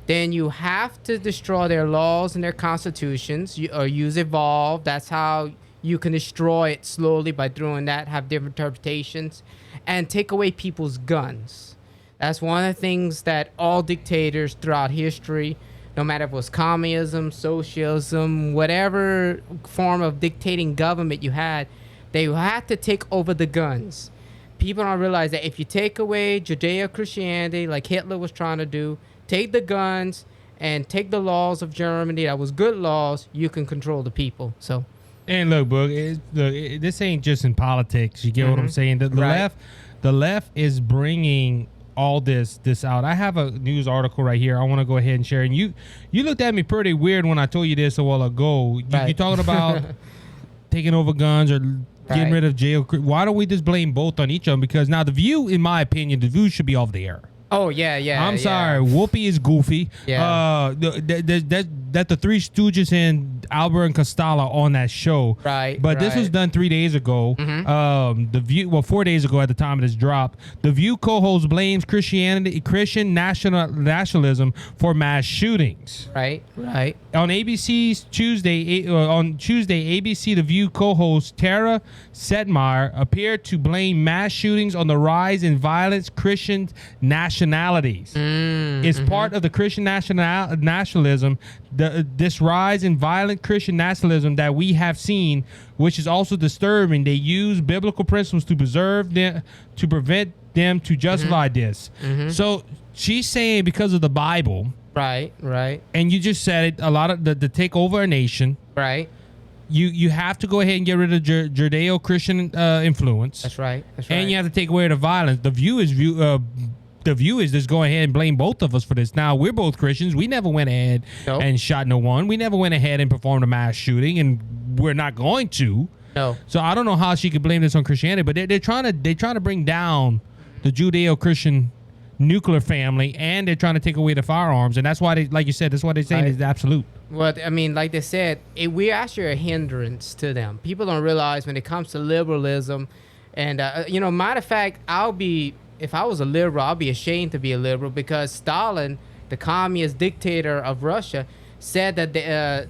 Then you have to destroy their laws and their constitutions, or use evolve. That's how you can destroy it slowly, by doing that, have different interpretations, and take away people's guns. That's one of the things that all dictators throughout history, no matter if it was communism, socialism, whatever form of dictating government you had, they had to take over the guns. People don't realize that if you take away Judeo Christianity, like Hitler was trying to do, take the guns and take the laws of Germany, that was good laws, you can control the people. So, and look, Boog, this ain't just in politics. You get what I'm saying? The left is bringing all this out. I have a news article right here. I want to go ahead and share. And you looked at me pretty weird when I told you this a while ago. You talking about taking over guns or getting rid of jail. Why don't we just blame both on each other? Because now The View, in my opinion, The View should be off the air. Oh, yeah. I'm sorry. Whoopi is goofy. Yeah. That the Three Stooges and Albert and Costello on that show. Right. But this was done 3 days ago. The View, 4 days ago at the time of this drop. The View co-host blames Christian nationalism for mass shootings. Right. On ABC's Tuesday, ABC The View co-host Tara Sedmire appeared to blame mass shootings on the rise in violent Christian nationalities. It's part of the Christian nationalism, this rise in violent Christian nationalism that we have seen, which is also disturbing. They use biblical principles to preserve them, to prevent them to justify this. So she's saying because of the Bible. Right. And you just said it, a lot of the take over a nation. Right. You have to go ahead and get rid of Judeo Christian influence. That's right. And you have to take away the violence. The view is just go ahead and blame both of us for this. Now, we're both Christians. We never went ahead and shot no one. We never went ahead and performed a mass shooting, and we're not going to. No. So I don't know how she could blame this on Christianity, but they're trying to bring down the Judeo-Christian nuclear family, and they're trying to take away the firearms, and that's why they, like you said, that's why they're saying it's absolute. Well, I mean, like they said, we're actually a hindrance to them. People don't realize when it comes to liberalism, and matter of fact, if I was a liberal, I'll be ashamed to be a liberal, because Stalin, the communist dictator of Russia, said that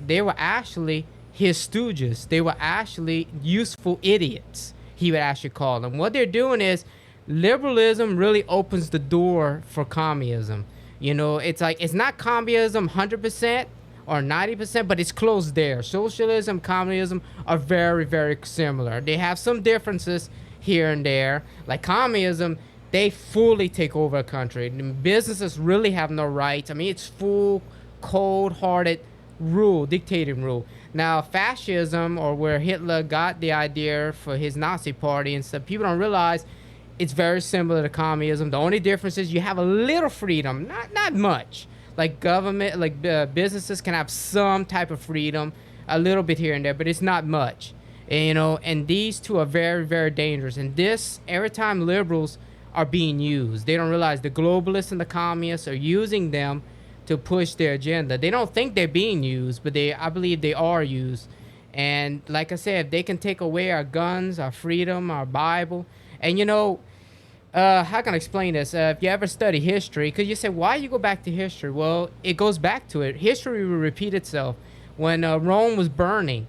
they were actually his stooges. They were actually useful idiots, he would actually call them. What they're doing is, liberalism really opens the door for communism. You know, it's like, it's not communism 100% or 90%, but it's close there. Socialism, communism are very, very similar. They have some differences here and there. Like communism, they fully take over a country. The businesses really have no rights. I mean, it's full, cold-hearted rule, dictating rule. Now, fascism, or where Hitler got the idea for his Nazi party and stuff, people don't realize it's very similar to communism. The only difference is you have a little freedom, not much. Like government, like businesses can have some type of freedom, a little bit here and there, but it's not much. And these two are very, very dangerous. And this, every time liberals are being used, they don't realize the globalists and the communists are using them to push their agenda. They don't think they're being used, but I believe they are used. And like I said, they can take away our guns, our freedom, our Bible. And how can I explain this? If you ever study history, because you say, why you go back to history? Well, it goes back to it. History will repeat itself. When Rome was burning,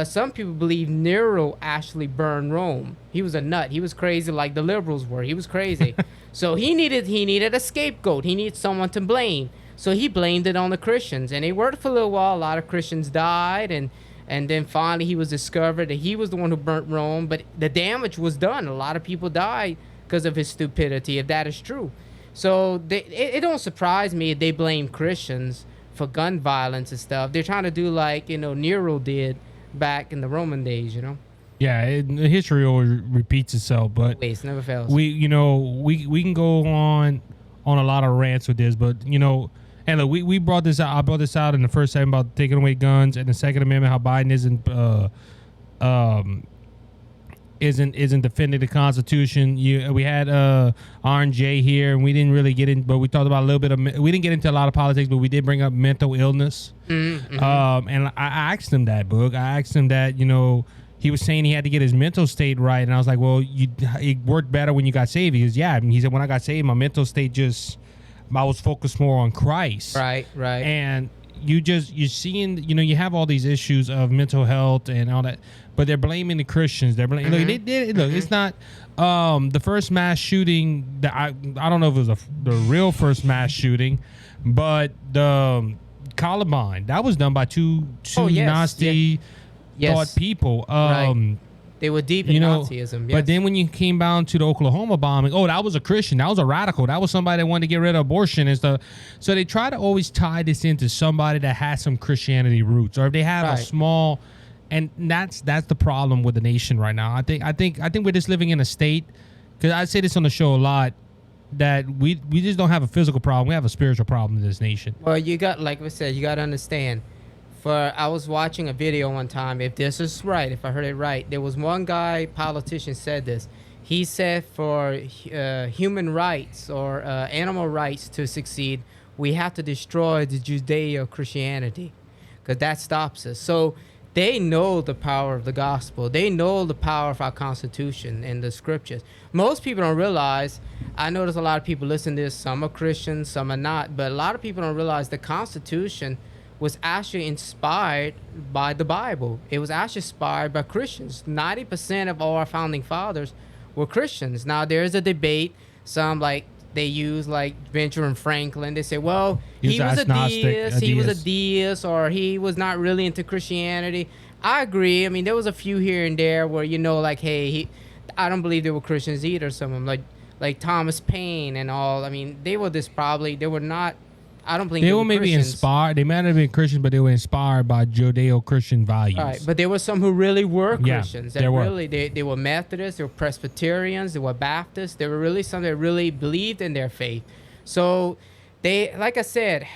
some people believe Nero actually burned Rome. He was a nut. He was crazy like the liberals were. He was crazy. So he needed a scapegoat. He needed someone to blame. So he blamed it on the Christians. And it worked for a little while. A lot of Christians died. And then finally he was discovered that he was the one who burnt Rome. But the damage was done. A lot of people died because of his stupidity, if that is true. So it don't surprise me if they blame Christians for gun violence and stuff. They're trying to do like, Nero did back in the Roman days, Yeah, history always repeats itself, but Always, never fails. we can go on a lot of rants with this, but and look, we brought this out. I brought this out in the first segment about taking away guns, and the Second Amendment, how Biden isn't defending the Constitution. We had R&J here, and we didn't really get in, but we talked about a little bit of. We didn't get into a lot of politics, but we did bring up mental illness. And I asked him that, Boog. I asked him that, he was saying he had to get his mental state right, and I was like, well, it worked better when you got saved. He goes, yeah. And he said, when I got saved, my mental state I was focused more on Christ. Right. And you're seeing, you have all these issues of mental health and all that, but they're blaming the Christians. They're blaming. Look, they did. Look, it's not the first mass shooting. That I don't know if it was the real first mass shooting, but the Columbine, that was done by two Nazi thought people. Right. They were deep in Nazism. Yes. But then when you came down to the Oklahoma bombing, that was a Christian. That was a radical. That was somebody that wanted to get rid of abortion and stuff. So they try to always tie this into somebody that has some Christianity roots, or if they have a small. And that's the problem with the nation right now. I think we're just living in a state, because I say this on the show a lot, that we just don't have a physical problem. We have a spiritual problem in this nation. Well, you got, like we said, you got to understand. I was watching a video one time. If this is right, if I heard it right, there was one guy, politician, said this. He said for human rights or animal rights to succeed, we have to destroy the Judeo Christianity, because that stops us. So they know the power of the gospel. They know the power of our Constitution and the scriptures. Most people don't realize. I notice a lot of people listen to this. Some are Christians, some are not. But a lot of people don't realize the Constitution was actually inspired by the Bible. It was actually inspired by Christians. 90% of all our founding fathers were Christians. Now, there's a debate. Some, they use, Benjamin Franklin. They say, well, he was a deist, or he was not really into Christianity. I agree. I mean, there was a few here and there where, hey, I don't believe they were Christians either. Some of them, like Thomas Paine and all. I mean, they were not. I don't think they were maybe Christians. Inspired. They might have been Christians, but they were inspired by Judeo Christian values. Right, but there were some who really were Yeah, Christians. there were. They were Methodists, they were Presbyterians, they were Baptists. There were really some that really believed in their faith. So like I said,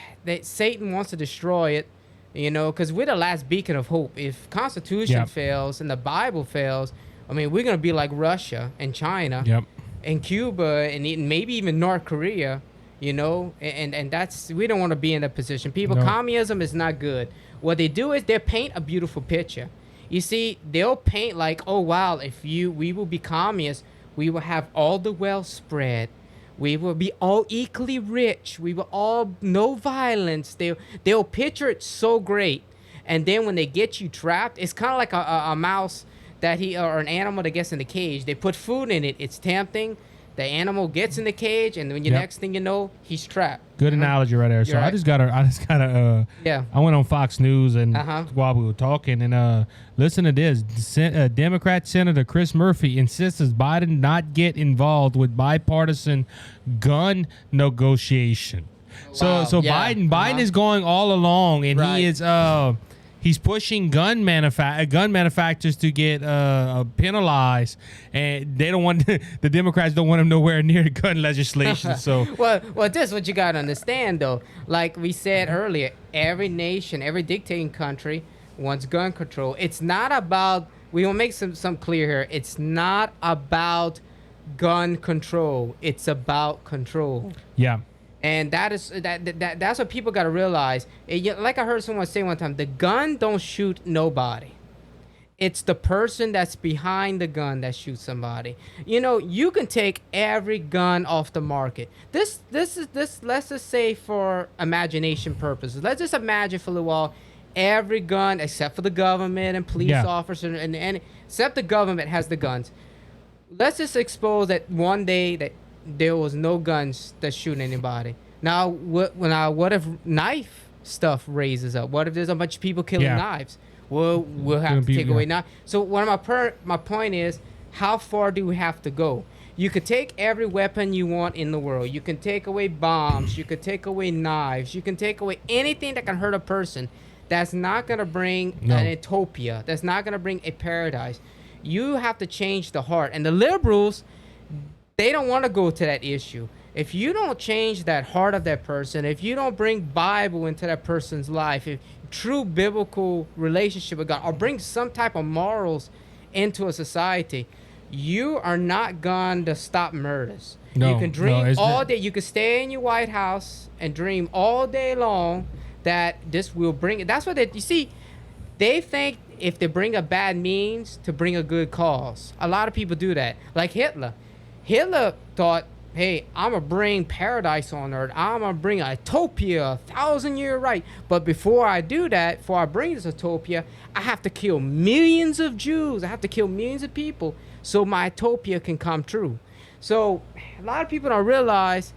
Satan wants to destroy it, because we're the last beacon of hope. If Constitution fails and the Bible fails, I mean, we're gonna be like Russia and China, and Cuba, and maybe even North Korea. And that's, we don't want to be in that position. Communism is not good. What they do is they paint a beautiful picture. You see, they'll paint like, oh wow, we will be communists, we will have all the wealth spread, we will be all equally rich, we will all no violence. They'll picture it so great, and then when they get you trapped, it's kind of like a mouse or an animal that gets in the cage. They put food in it. It's tempting. The animal gets in the cage, and when next thing you know, he's trapped. Good analogy right there. So You're I right. just gotta I went on Fox News and while we were talking, and listen to this. Democrat Senator Chris Murphy insists Biden not get involved with bipartisan gun negotiation. Wow. So Biden is going all along, and he is he's pushing gun manufacturers to get penalized, and they don't want the Democrats don't want him nowhere near gun legislation. So well, this is what you gotta understand though. Like we said earlier, every nation, every dictating country wants gun control. It's not about. We will make some clear here. It's not about gun control. It's about control. yeah. And that's what people got to realize. Like I heard someone say one time, the gun don't shoot nobody. It's the person that's behind the gun that shoots somebody. You can take every gun off the market. This let's just say for imagination purposes. Let's just imagine for a little while every gun except for the government and police Yeah. officers and except the government has the guns. Let's just expose that one day that there was no guns that shoot anybody. Now what if knife stuff raises up? What if there's a bunch of people killing Yeah. knives? We'll have to take away knives. So one of my point is, how far do we have to go? You could take every weapon you want in the world. You can take away bombs. You could take away knives. You can take away anything that can hurt a person. That's not going to bring an utopia. That's not going to bring a paradise. You have to change the heart. And the liberals, they don't want to go to that issue. If you don't change that heart of that person, if you don't bring Bible into that person's life, if true biblical relationship with God, or bring some type of morals into a society, you are not going to stop murders. No, you can dream all not. day. You can stay in your White House and dream all day long that this will bring it. That's what you see. They think if they bring a bad means to bring a good cause. A lot of people do that. Like Hitler. Hitler thought, hey, I'm going to bring paradise on earth. I'm going to bring a utopia, 1,000-year right. But before I do that, before I bring this utopia, I have to kill millions of Jews. I have to kill millions of people so my utopia can come true. So a lot of people don't realize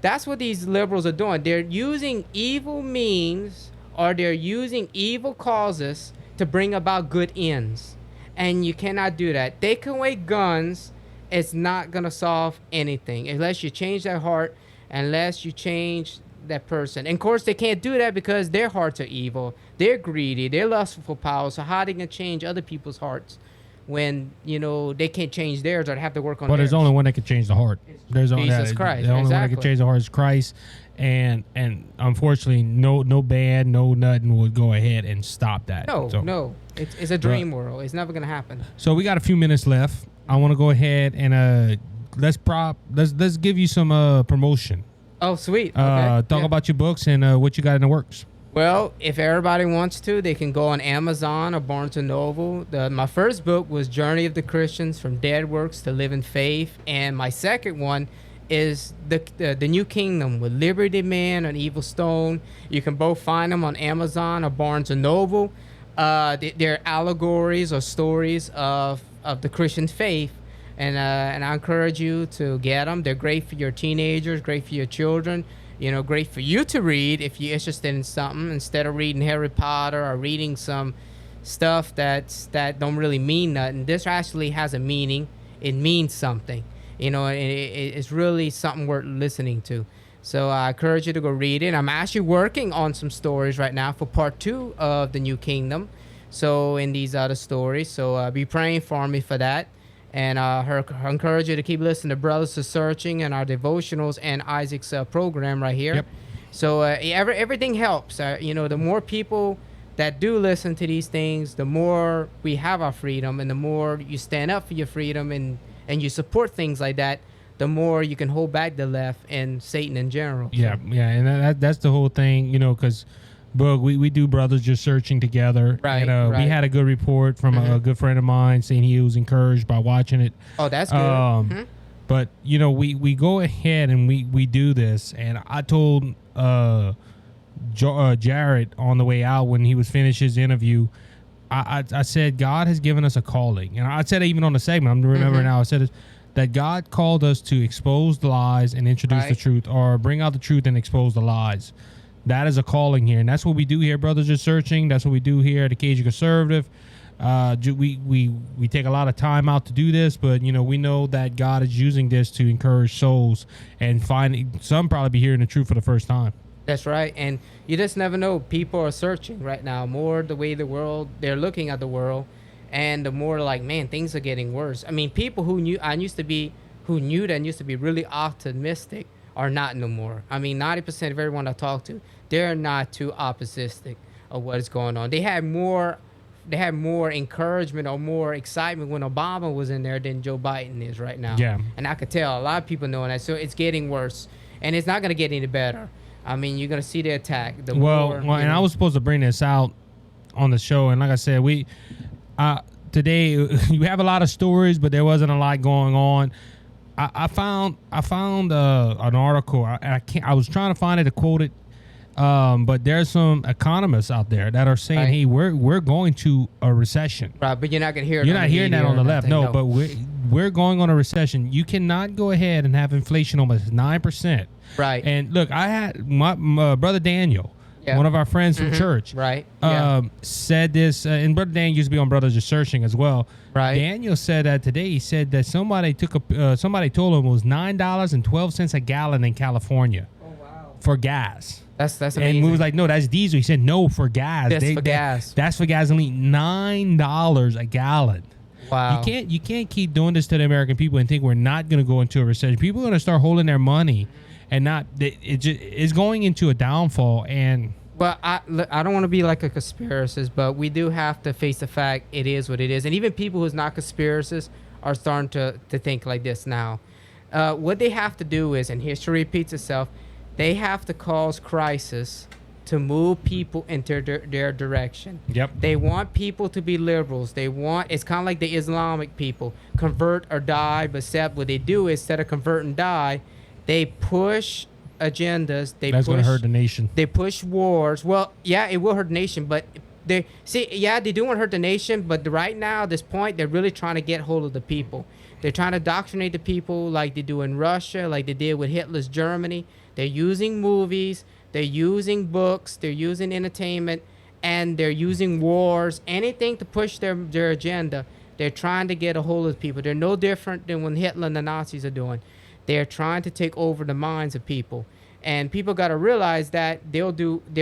that's what these liberals are doing. They're using evil means, or they're using evil causes to bring about good ends. And you cannot do that. Taking away guns, it's not going to solve anything unless you change their heart, unless you change that person. And of course, they can't do that because their hearts are evil. They're greedy. They're lustful for power. So how are they going to change other people's hearts when, they can't change theirs, or they have to work on But theirs? there's only one that can change the heart. There's only Jesus Christ. The only one that Exactly. can change the heart is Christ. And unfortunately, no band, no nothing would go ahead and stop that. No. It's a dream world. It's never going to happen. So we got a few minutes left. I want to go ahead and let's give you some promotion. Oh, sweet. Okay. Talk Yeah. about your books and what you got in the works. Well, if everybody wants to, they can go on Amazon or Barnes & Noble. My first book was Journey of the Christians, From Dead Works to Living Faith. And my second one is the New Kingdom with Liberty Man and Evil Stone. You can both find them on Amazon or Barnes & Noble. They're allegories or stories of the Christian faith. And I encourage you to get them. They're great for your teenagers, great for your children. Great for you to read if you're interested in something, instead of reading Harry Potter or reading some stuff that don't really mean nothing. This actually has a meaning. It means something. It's really something worth listening to. So I encourage you to go read it. I'm actually working on some stories right now for part 2 of the New Kingdom. So in these other stories. So be praying for me for that. And I encourage you to keep listening to Brothers of Searching and our devotionals and Isaac's program right here. Yep. So everything helps. The more people that do listen to these things, the more we have our freedom, and the more you stand up for your freedom and you support things like that, the more you can hold back the left and Satan in general. Yeah, and that's the whole thing, because Boog, we do Brothers Just Searching together. Right, And right. we had a good report from a good friend of mine saying he was encouraged by watching it. Oh, that's good. But, we go ahead and we do this. And I told Jared on the way out when he was finished his interview, I said, God has given us a calling. And I said it even on the segment. I'm remembering now. I said that God called us to expose the lies and introduce the truth, or bring out the truth and expose the lies. That is a calling here, and that's what we do here, Brothers Just Searching. That's what we do here at the Cajun Conservative. We take a lot of time out to do this, but we know that God is using this to encourage souls and find some probably be hearing the truth for the first time. That's right. And you just never know. People are searching right now more the way they're looking at the world, and the more like, man, things are getting worse. I mean, people who knew that used to be really optimistic are not no more. I mean, 90% of everyone I talk to, they're not too optimistic of what is going on. They had more encouragement or more excitement when Obama was in there than Joe Biden is right now. Yeah. And I could tell a lot of people knowing that. So it's getting worse, and it's not going to get any better. I mean, you're going to see the attack. And I was supposed to bring this out on the show, and like I said, today we have a lot of stories, but there wasn't a lot going on. I found an article. I was trying to find it to quote it. But there's some economists out there that are saying, Right. hey, we're going to a recession. Right, but you're not gonna hear it. You're on not the hearing that media on the or left. nothing, No, but we're going on a recession. You cannot go ahead and have inflation almost 9%. Right. And look, I had my brother Daniel, Yeah. one of our friends from church, Right. Yeah. said this. And brother Daniel used to be on Brothers Just Searching as well. Right. Daniel said that today. He said that somebody told him it was $9.12 a gallon in California. Oh wow. For gas. That's amazing. And we was like, no, that's diesel. He said, no, for gas. That's for gas. That's for gasoline. $9 a gallon. Wow. You can't keep doing this to the American people and think we're not going to go into a recession. People are going to start holding their money, and it's going into a downfall. And But I don't want to be like a conspiracist, but we do have to face the fact it is what it is. And even people who's not conspiracists are starting to think like this now. What they have to do is, and history repeats itself, they have to cause crisis to move people into their direction. Yep. They want people to be liberals. It's kind of like the Islamic people, convert or die. But what they do is, instead of convert and die, they push agendas. that's going to hurt the nation. They push wars. Well, yeah, it will hurt the nation, but they do want to hurt the nation, but right now, at this point, they're really trying to get hold of the people. They're trying to indoctrinate the people like they do in Russia, like they did with Hitler's Germany. They're using movies, they're using books, they're using entertainment, and they're using wars, anything to push their agenda. They're trying to get a hold of the people. They're no different than when Hitler and the Nazis are doing. They're trying to take over the minds of people. And people got to realize that they'll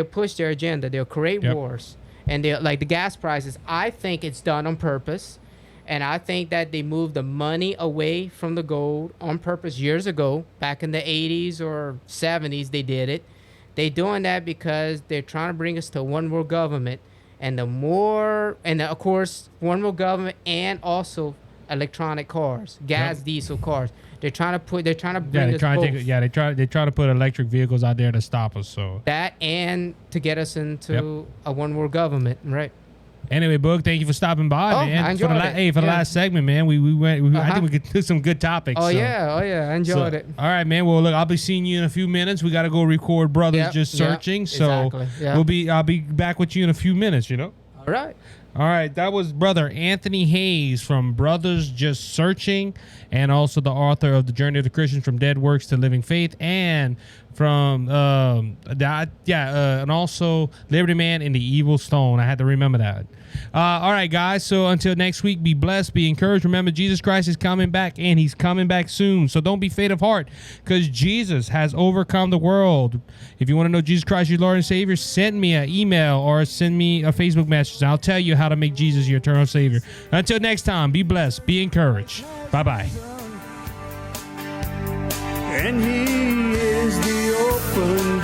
push their agenda. They'll create wars. And they're like the gas prices. I think it's done on purpose. And I think that they moved the money away from the gold on purpose years ago. Back in the 80s or 70s, they did it. They're doing that because they're trying to bring us to one world government. And of course, one world government and also electronic cars, diesel cars. They're trying to bring us both. They try to put electric vehicles out there to stop us. So That and to get us into a one world government, right? anyway, Boog, thank you for stopping by, man. I enjoyed it. For the last segment, man, we went. I think we could do some good topics. Oh yeah, I enjoyed it. All right, man. Well, look, I'll be seeing you in a few minutes. We got to go record Brothers Just Searching. So exactly. Yeah. I'll be back with you in a few minutes. All right. All right, that was Brother Anthony Hayes from Brothers Just Searching, and also the author of The Journey of the Christian from Dead Works to Living Faith, and from and also Liberty Man and the Evil Stone. I had to remember that. All right, guys. So until next week, be blessed, be encouraged. Remember, Jesus Christ is coming back, and he's coming back soon. So don't be faint of heart, because Jesus has overcome the world. If you want to know Jesus Christ, your Lord and Savior, send me an email or send me a Facebook message. I'll tell you how to make Jesus your eternal Savior. Until next time, be blessed, be encouraged. Bye-bye. And he is the open